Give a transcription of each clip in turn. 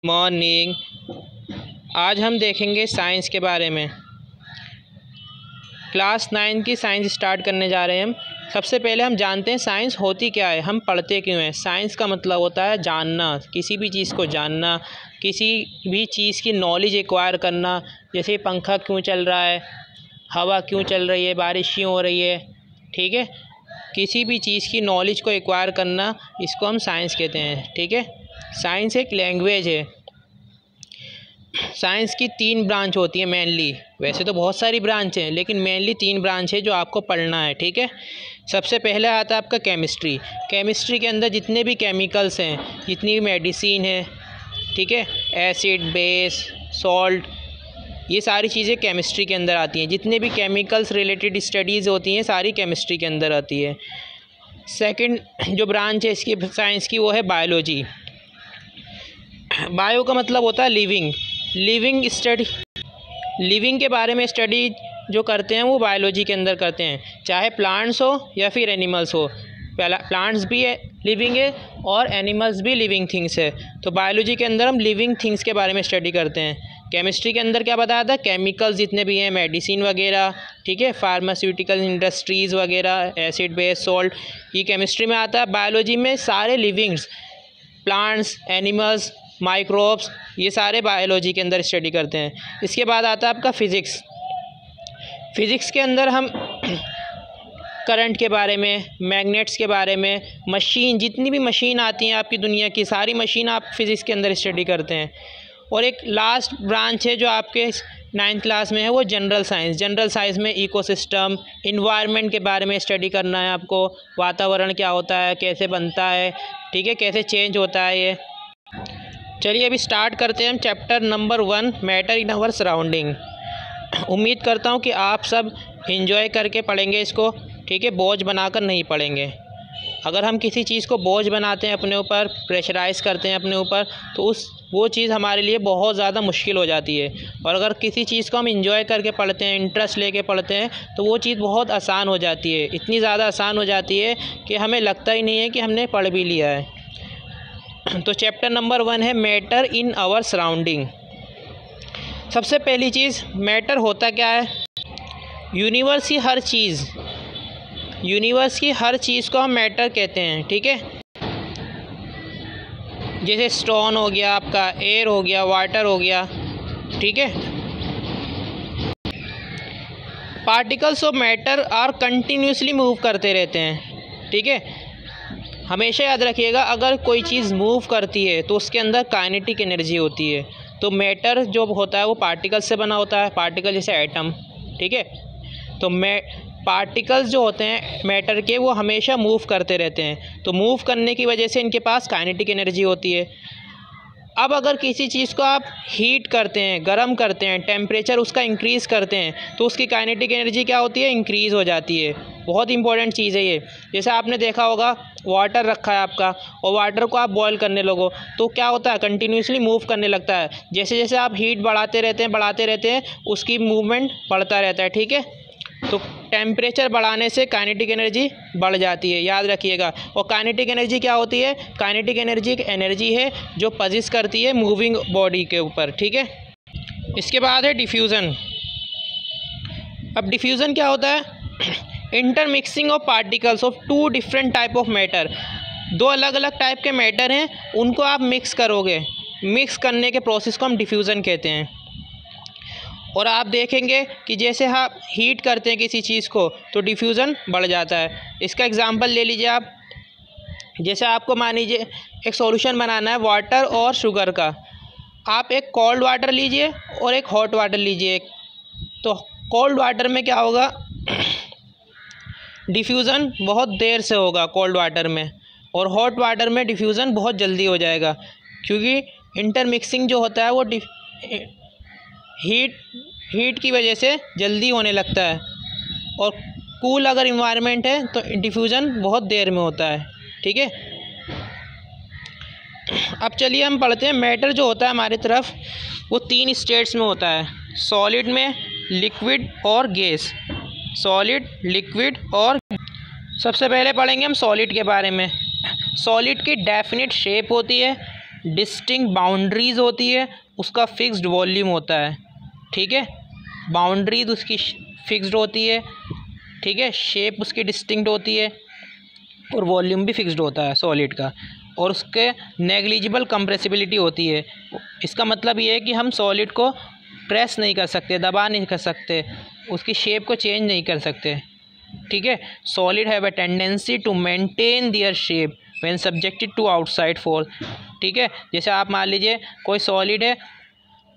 Morning. आज हम देखेंगे साइंस के बारे में। क्लास 9 की साइंस स्टार्ट करने जा रहे हैं हम। सबसे पहले हम जानते हैं साइंस होती क्या है, हम पढ़ते क्यों हैं। साइंस का मतलब होता है जानना, किसी भी चीज़ को जानना, किसी भी चीज़ की नॉलेज एक्वायर करना। जैसे पंखा क्यों चल रहा है, हवा क्यों चल रही है, बारिश क्यों हो रही है, ठीक है। किसी भी चीज़ की नॉलेज को एक्वायर करना, इसको हम साइंस कहते हैं, ठीक है। साइंस एक लैंग्वेज है। साइंस की 3 ब्रांच होती है मेनली। वैसे तो बहुत सारी ब्रांच हैं, लेकिन मेनली 3 ब्रांच है जो आपको पढ़ना है, ठीक है। सबसे पहले आता है आपका केमिस्ट्री। केमिस्ट्री के अंदर जितने भी केमिकल्स हैं, जितनी भी मेडिसिन है, ठीक है, एसिड, बेस, सॉल्ट, ये सारी चीज़ें केमिस्ट्री के अंदर आती हैं। जितने भी केमिकल्स रिलेटेड स्टडीज़ होती हैं, सारी केमिस्ट्री के अंदर आती है। सेकंड जो ब्रांच है इसकी साइंस की, वो है बायोलॉजी। बायो का मतलब होता है लिविंग स्टडी। लिविंग के बारे में स्टडी जो करते हैं वो बायोलॉजी के अंदर करते हैं, चाहे प्लांट्स हो या फिर एनिमल्स हो। प्लांट्स भी लिविंग है और एनिमल्स भी लिविंग थिंग्स है। तो बायोलॉजी के अंदर हम लिविंग थिंग्स के बारे में स्टडी करते हैं। केमिस्ट्री के अंदर क्या बताया था, केमिकल्स जितने भी हैं, मेडिसिन वगैरह, ठीक है, फार्मास्यूटिकल इंडस्ट्रीज़ वगैरह, एसिड, बेस, सॉल्ट, ये केमिस्ट्री में आता है। बायोलॉजी में सारे लिविंग्स, प्लांट्स, एनिमल्स, माइक्रोब्स, ये सारे बायोलॉजी के अंदर स्टडी करते हैं। इसके बाद आता है आपका फ़िज़िक्स। फ़िज़िक्स के अंदर हम करंट के बारे में, मैग्नेट्स के बारे में, मशीन, जितनी भी मशीन आती हैं आपकी दुनिया की, सारी मशीन आप फिज़िक्स के अंदर स्टडी करते हैं। और एक लास्ट ब्रांच है जो आपके 9th क्लास में है, वो जनरल साइंस। जनरल साइंस में इकोसिस्टम, इन्वायरमेंट के बारे में स्टडी करना है आपको। वातावरण क्या होता है, कैसे बनता है, ठीक है, कैसे चेंज होता है ये। चलिए अभी स्टार्ट करते हैं हम chapter number 1, matter in our surrounding. उम्मीद करता हूँ कि आप सब एंजॉय करके पढ़ेंगे इसको, ठीक है, बोझ बनाकर नहीं पढ़ेंगे। अगर हम किसी चीज़ को बोझ बनाते हैं अपने ऊपर, प्रेशराइज़ करते हैं अपने ऊपर, तो वो चीज़ हमारे लिए बहुत ज़्यादा मुश्किल हो जाती है। और अगर किसी चीज़ को हम एंजॉय करके पढ़ते हैं, इंटरेस्ट लेके पढ़ते हैं, तो वो चीज़ बहुत आसान हो जाती है। इतनी ज़्यादा आसान हो जाती है कि हमें लगता ही नहीं है कि हमने पढ़ भी लिया है। तो चैप्टर नंबर 1 है मैटर इन आवर सराउंडिंग। सबसे पहली चीज़, मैटर होता क्या है। यूनिवर्स की हर चीज़ को हम मैटर कहते हैं, ठीक है। जैसे स्टोन हो गया आपका, एयर हो गया, वाटर हो गया, ठीक है। Particles of matter are continuously move करते रहते हैं, ठीक है। हमेशा याद रखिएगा, अगर कोई चीज़ मूव करती है तो उसके अंदर काइनेटिक एनर्जी होती है। तो मैटर जो होता है वो पार्टिकल्स से बना होता है, पार्टिकल जैसे एटम, ठीक है। तो पार्टिकल्स जो होते हैं मैटर के, वो हमेशा मूव करते रहते हैं। तो मूव करने की वजह से इनके पास काइनेटिक एनर्जी होती है। अब अगर किसी चीज़ को आप हीट करते हैं, गर्म करते हैं, टेम्परेचर उसका इंक्रीज़ करते हैं, तो उसकी काइनेटिक एनर्जी क्या होती है, इंक्रीज़ हो जाती है। बहुत इंपॉर्टेंट चीज़ है ये। जैसे आपने देखा होगा, वाटर रखा है आपका और वाटर को आप बॉयल करने लगो तो क्या होता है, कंटिन्यूसली मूव करने लगता है। जैसे जैसे आप हीट बढ़ाते रहते हैं उसकी मूवमेंट बढ़ता रहता है, ठीक है। तो टेम्परेचर बढ़ाने से काइनेटिक एनर्जी बढ़ जाती है, याद रखिएगा। और काइनेटिक एनर्जी क्या होती है, काइनेटिक एनर्जी एक एनर्जी है जो पजिस करती है मूविंग बॉडी के ऊपर, ठीक है। इसके बाद है डिफ्यूज़न। अब डिफ्यूज़न क्या होता है, intermixing of particles of 2 different type of matter. 2 अलग अलग टाइप के मैटर हैं, उनको आप मिक्स करोगे। मिक्स करने के प्रोसेस को हम डिफ्यूज़न कहते हैं। और आप देखेंगे कि जैसे आप हीट करते हैं किसी चीज़ को तो डिफ्यूज़न बढ़ जाता है। इसका एग्जांपल ले लीजिए आप। जैसे आपको मान लीजिए एक सॉल्यूशन बनाना है वाटर और शुगर का। आप एक कोल्ड वाटर लीजिए और एक हॉट वाटर लीजिए। तो कोल्ड वाटर में क्या होगा, डिफ्यूज़न बहुत देर से होगा कोल्ड वाटर में, और हॉट वाटर में डिफ्यूज़न बहुत जल्दी हो जाएगा, क्योंकि इंटरमिक्सिंग जो होता है वो हीट की वजह से जल्दी होने लगता है। और कूल अगर इन्वायरमेंट है तो डिफ्यूज़न बहुत देर में होता है, ठीक है। अब चलिए हम पढ़ते हैं। मैटर जो होता है हमारी तरफ, वो 3 स्टेट्स में होता है, सॉलिड में, लिक्विड और गैस। सॉलिड, लिक्विड और सबसे पहले पढ़ेंगे हम सॉलिड के बारे में। सॉलिड की डेफिनेट शेप होती है, डिस्टिंक्ट बाउंड्रीज होती है, उसका फिक्स्ड वॉल्यूम होता है। ठीक है, बाउंड्रीज उसकी फिक्स्ड होती है। ठीक है, शेप उसकी डिस्टिंक्ट होती है और वॉल्यूम भी फिक्स्ड होता है सॉलिड का, और उसके नेग्लिजिबल कंप्रेसिबिलिटी होती है। इसका मतलब ये है कि हम सॉलिड को प्रेस नहीं कर सकते, दबा नहीं कर सकते, उसकी शेप को चेंज नहीं कर सकते। ठीक है, solid have a tendency to maintain their shape when subjected to outside force. ठीक है, जैसे आप मान लीजिए कोई सॉलिड है,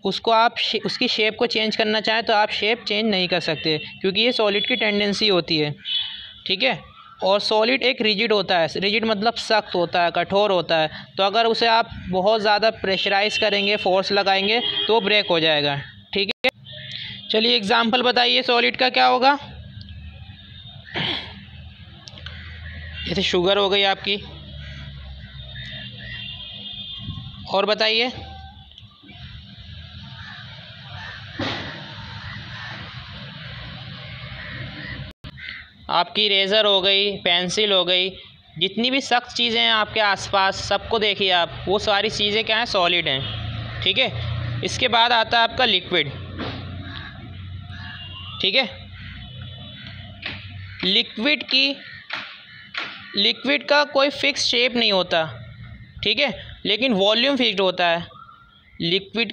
उसको आप उसकी शेप को चेंज करना चाहें तो आप शेप चेंज नहीं कर सकते, क्योंकि ये सॉलिड की टेंडेंसी होती है। ठीक है, और सॉलिड एक रिजिड होता है, रिजिड मतलब सख्त होता है, कठोर होता है, तो अगर उसे आप बहुत ज़्यादा प्रेशराइज करेंगे, फोर्स लगाएंगे तो ब्रेक हो जाएगा। ठीक है, चलिए एग्जांपल बताइए सॉलिड का क्या होगा। जैसे शुगर हो गई आपकी, और बताइए। आपकी रेज़र हो गई, पेंसिल हो गई, जितनी भी सख्त चीज़ें हैं आपके आसपास, सबको देखिए आप, वो सारी चीज़ें क्या हैं, सॉलिड हैं। ठीक है, इसके बाद आता है आपका लिक्विड। ठीक है, लिक्विड का कोई फिक्स शेप नहीं होता। ठीक है, लेकिन वॉल्यूम फिक्स्ड होता है। लिक्विड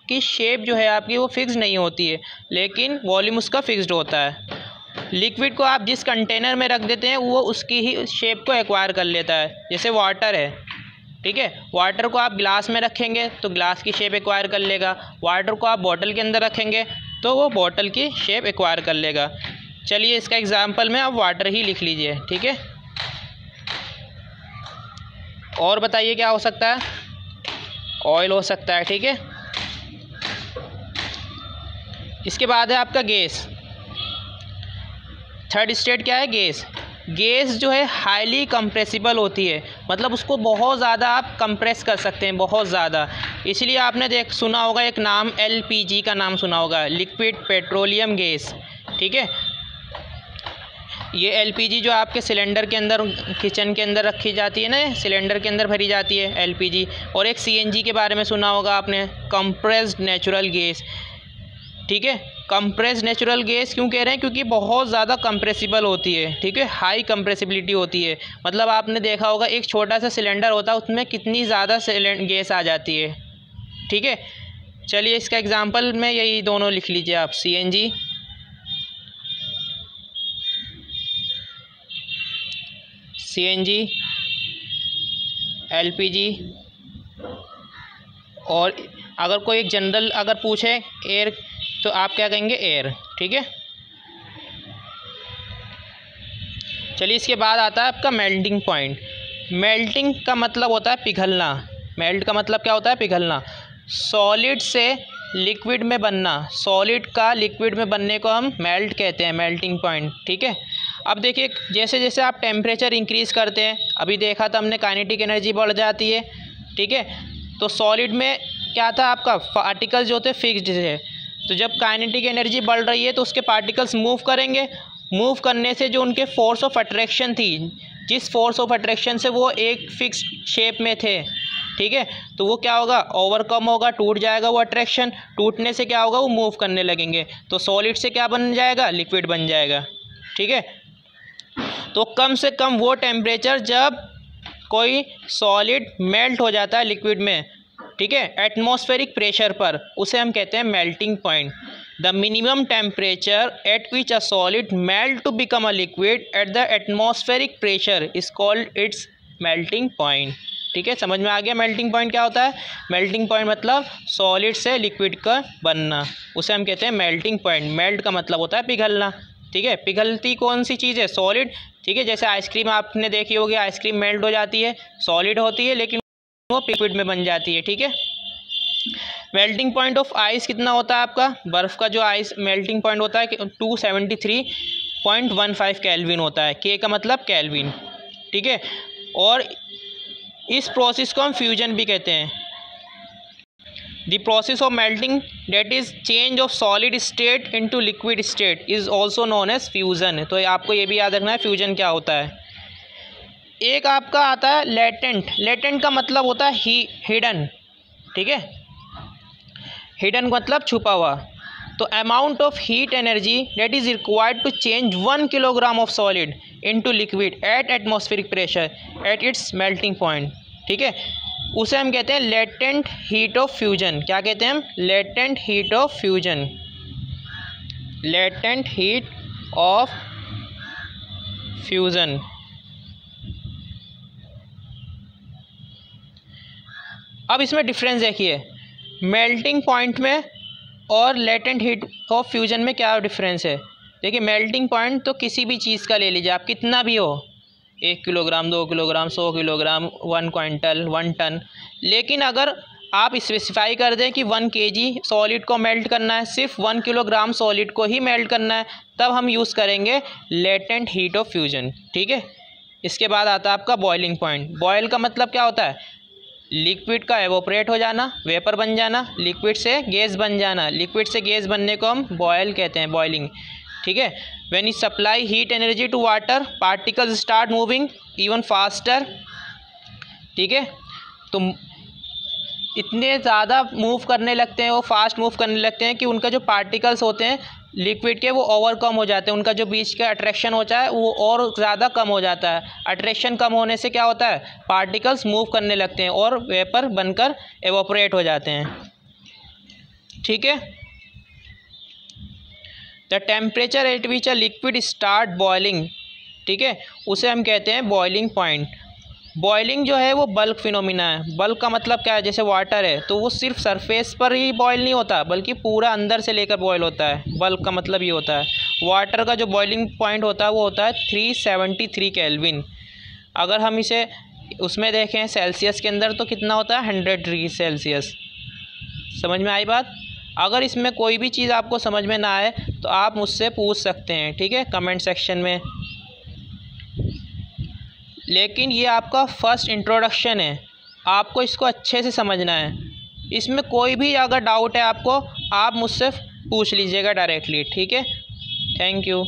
की शेप जो है आपकी वो फिक्स नहीं होती है, लेकिन वॉल्यूम उसका फिक्स्ड होता है। लिक्विड को आप जिस कंटेनर में रख देते हैं वो उसकी ही शेप को एक्वायर कर लेता है। जैसे वाटर है, ठीक है, वाटर को आप ग्लास में रखेंगे तो ग्लास की शेप एक्वायर कर लेगा, वाटर को आप बॉटल के अंदर रखेंगे तो वो बॉटल की शेप एक्वायर कर लेगा। चलिए इसका एग्जांपल में आप वाटर ही लिख लीजिए। ठीक है, और बताइए क्या हो सकता है। ऑयल हो सकता है। ठीक है, इसके बाद है आपका गैस। थर्ड स्टेट क्या है, गैस। गैस जो है हाईली कंप्रेसिबल होती है, मतलब उसको बहुत ज़्यादा आप कंप्रेस कर सकते हैं, बहुत ज़्यादा। इसलिए आपने सुना होगा एक नाम, LPG का नाम सुना होगा, लिक्विड पेट्रोलियम गैस। ठीक है, ये LPG जो आपके सिलेंडर के अंदर, किचन के अंदर रखी जाती है ना, सिलेंडर के अंदर भरी जाती है LPG। और एक CNG के बारे में सुना होगा आपने, कंप्रेस्ड नेचुरल गैस। ठीक है, कंप्रेस्ड नेचुरल गैस क्यों कह रहे हैं, क्योंकि बहुत ज़्यादा कंप्रेसिबल होती है। ठीक है, हाई कंप्रेसिबिलिटी होती है, मतलब आपने देखा होगा एक छोटा सा सिलेंडर होता है, उसमें कितनी ज़्यादा गैस आ जाती है। ठीक है, चलिए इसका एग्जांपल में यही दोनों लिख लीजिए आप, CNG, LPG। और अगर कोई एक जनरल अगर पूछे एयर, तो आप क्या कहेंगे, एयर। ठीक है, चलिए इसके बाद आता है आपका मेल्टिंग पॉइंट। मेल्टिंग का मतलब होता है पिघलना। मेल्ट का मतलब क्या होता है, पिघलना। सॉलिड से लिक्विड में बनना, सॉलिड का लिक्विड में बनने को हम मेल्ट कहते हैं, मेल्टिंग पॉइंट। ठीक है, अब देखिए जैसे जैसे आप टेम्परेचर इंक्रीज़ करते हैं, अभी देखा था हमने, काइनेटिक एनर्जी बढ़ जाती है। ठीक है, तो सॉलिड में क्या था, आपका पार्टिकल जो थे फिक्स्ड है, तो जब काइनेटिक एनर्जी बढ़ रही है तो उसके पार्टिकल्स मूव करेंगे। मूव करने से जो उनके फोर्स ऑफ अट्रैक्शन थी, जिस फोर्स ऑफ अट्रैक्शन से वो एक फिक्स शेप में थे, ठीक है, तो वो क्या होगा, ओवरकम होगा, टूट जाएगा वो अट्रैक्शन। टूटने से क्या होगा, वो मूव करने लगेंगे, तो सॉलिड से क्या बन जाएगा, लिक्विड बन जाएगा। ठीक है, तो कम से कम वो टेम्परेचर जब कोई सॉलिड मेल्ट हो जाता है लिक्विड में, ठीक है, एटमॉस्फेरिक प्रेशर पर, उसे हम कहते हैं melting point. The minimum temperature at which a solid melt to become a liquid at the atmospheric pressure is called its melting point. ठीक है, समझ में आ गया मेल्टिंग पॉइंट क्या होता है। मेल्टिंग पॉइंट मतलब सॉलिड से लिक्विड का बनना, उसे हम कहते हैं मेल्टिंग पॉइंट। मेल्ट का मतलब होता है पिघलना। ठीक है, पिघलती कौन सी चीज़ है, सॉलिड। ठीक है, जैसे आइसक्रीम आपने देखी होगी, आइसक्रीम मेल्ट हो जाती है, सॉलिड होती है, लेकिन वो लिक्विड में बन जाती है। ठीक है, मेल्टिंग पॉइंट ऑफ आइस कितना होता है आपका, बर्फ़ का जो आइस मेल्टिंग पॉइंट होता है 273.15 केल्विन होता है। के का मतलब केल्विन। ठीक है, और इस प्रोसेस को हम फ्यूजन भी कहते हैं। The process of melting that is change of solid state into liquid state is also known as fusion. तो आपको ये भी याद रखना है फ्यूजन क्या होता है। एक आपका आता है लेटेंट। लेटेंट का मतलब होता है हिडन, ठीक है, हिडन मतलब छुपा हुआ। तो amount of heat energy that is required to change 1 kilogram of solid into liquid at atmospheric pressure at its melting point, ठीक है, उसे हम कहते हैं लेटेंट हीट ऑफ फ्यूजन। क्या कहते हैं हम? Latent heat of fusion, latent heat of fusion. अब इसमें डिफरेंस देखिए, मेल्टिंग पॉइंट में और लेटेंट हीट ऑफ फ्यूजन में क्या डिफरेंस है। देखिए मेल्टिंग पॉइंट तो किसी भी चीज़ का ले लीजिए आप, कितना भी हो, 1 kilogram, 2 kilogram, 100 kilogram, 1 quintal, 1 ton. लेकिन अगर आप स्पेसिफाई कर दें कि 1 kg सॉलिड को मेल्ट करना है, सिर्फ 1 किलोग्राम सॉलिड को ही मेल्ट करना है, तब हम यूज़ करेंगे लेटेंट हीट ऑफ फ्यूजन, ठीक है। इसके बाद आता है आपका बॉइलिंग पॉइंट। बॉयल का मतलब क्या होता है? लिक्विड का एवोपरेट हो जाना, वेपर बन जाना, लिक्विड से गैस बन जाना। लिक्विड से गैस बनने को हम बॉयल कहते हैं, बॉइलिंग, ठीक है। When you supply heat energy to water, particles start moving even faster, ठीक है। तो इतने ज़्यादा मूव करने लगते हैं, वो फास्ट मूव करने लगते हैं कि उनका जो पार्टिकल्स होते हैं लिक्विड के वो ओवरकम हो जाते हैं, उनका जो बीच का अट्रैक्शन होता है वो और ज़्यादा कम हो जाता है। अट्रैक्शन कम होने से क्या होता है? पार्टिकल्स मूव करने लगते हैं और वेपर बनकर एवोपरेट हो जाते हैं, ठीक है। The temperature at which a liquid start boiling, ठीक है, उसे हम कहते हैं बॉइलिंग पॉइंट। बॉइलिंग जो है वो बल्क फिनोमिना है। बल्क का मतलब क्या है? जैसे वाटर है तो वो सिर्फ सरफेस पर ही बॉयल नहीं होता बल्कि पूरा अंदर से लेकर बॉयल होता है। बल्क का मतलब ये होता है। वाटर का जो बॉइलिंग पॉइंट होता है वो होता है 373 केल्विन। अगर हम इसे उसमें देखें सेल्सियस के अंदर तो कितना होता है? 100 डिग्री सेल्सियस। समझ में आई बात? अगर इसमें कोई भी चीज़ आपको समझ में ना आए तो आप मुझसे पूछ सकते हैं, ठीक है, कमेंट सेक्शन में। लेकिन ये आपका फर्स्ट इंट्रोडक्शन है, आपको इसको अच्छे से समझना है। इसमें कोई भी अगर डाउट है आपको, आप मुझसे पूछ लीजिएगा डायरेक्टली, ठीक है। Thank you.